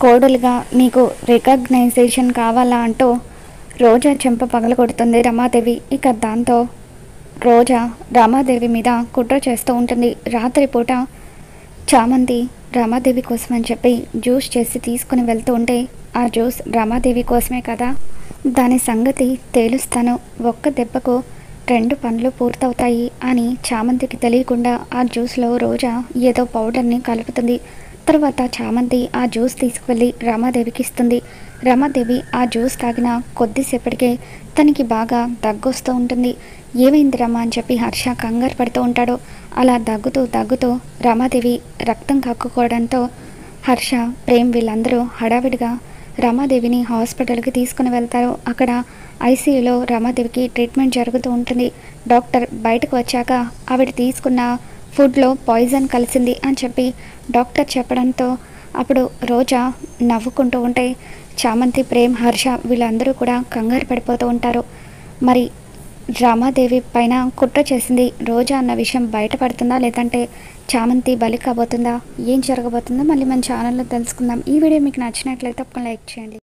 కోడలుగా నీకు రికగ్నైజేషన్ కావాలా అంటూ రోజా చెంప పగలగొడుతుంది రమాదేవి. ఇక దాంతో రోజా రమాదేవి మీద కుట్ర చేస్తూ ఉంటుంది. రాత్రిపూట చామంతి రమాదేవి కోసం అని చెప్పి జ్యూస్ చేసి తీసుకుని వెళ్తూ ఉంటే ఆ జ్యూస్ రమాదేవి కోసమే కదా, దాని సంగతి తేలుస్తాను, ఒక్క దెబ్బకు 2 పనులు పూర్తవుతాయి అని చామంతికి తెలియకుండా ఆ జ్యూస్లో రోజా ఏదో పౌడర్ని కలుపుతుంది. తర్వాత చామంతి ఆ జ్యూస్ తీసుకువెళ్ళి రమాదేవికి ఇస్తుంది. రమాదేవి ఆ జ్యూస్ తాగిన కొద్దిసేపటికే తనకి బాగా దగ్గొస్తూ ఉంటుంది. ఏమైంది రమా అని చెప్పి హర్ష కంగారు పడుతూ ఉంటాడు. అలా దగ్గుతూ రమాదేవి రక్తం కక్కుకోవడంతో హర్ష, ప్రేమ్ వీళ్ళందరూ హడావిడిగా రమాదేవిని హాస్పిటల్కి తీసుకుని వెళ్తారు. అక్కడ ఐసీయూలో రమాదేవికి ట్రీట్మెంట్ జరుగుతూ ఉంటుంది. డాక్టర్ బయటకు వచ్చాక ఆవిడ తీసుకున్న ఫుడ్లో పాయిజన్ కలిసింది అని చెప్పి డాక్టర్ చెప్పడంతో అప్పుడు రోజా నవ్వుకుంటూ ఉంటే చామంతి, ప్రేమ్, హర్ష వీళ్ళందరూ కూడా కంగారు పడిపోతూ ఉంటారు. మరి రమాదేవి పైన కుట్ర చేసింది రోజా అన్న విషయం బయటపడుతుందా, లేదంటే చామంతి బలి కాబోతుందా, ఏం జరగబోతుందో మళ్ళీ మన ఛానల్లో తెలుసుకుందాం. ఈ వీడియో మీకు నచ్చినట్లయితే ఒక లైక్ చేయండి.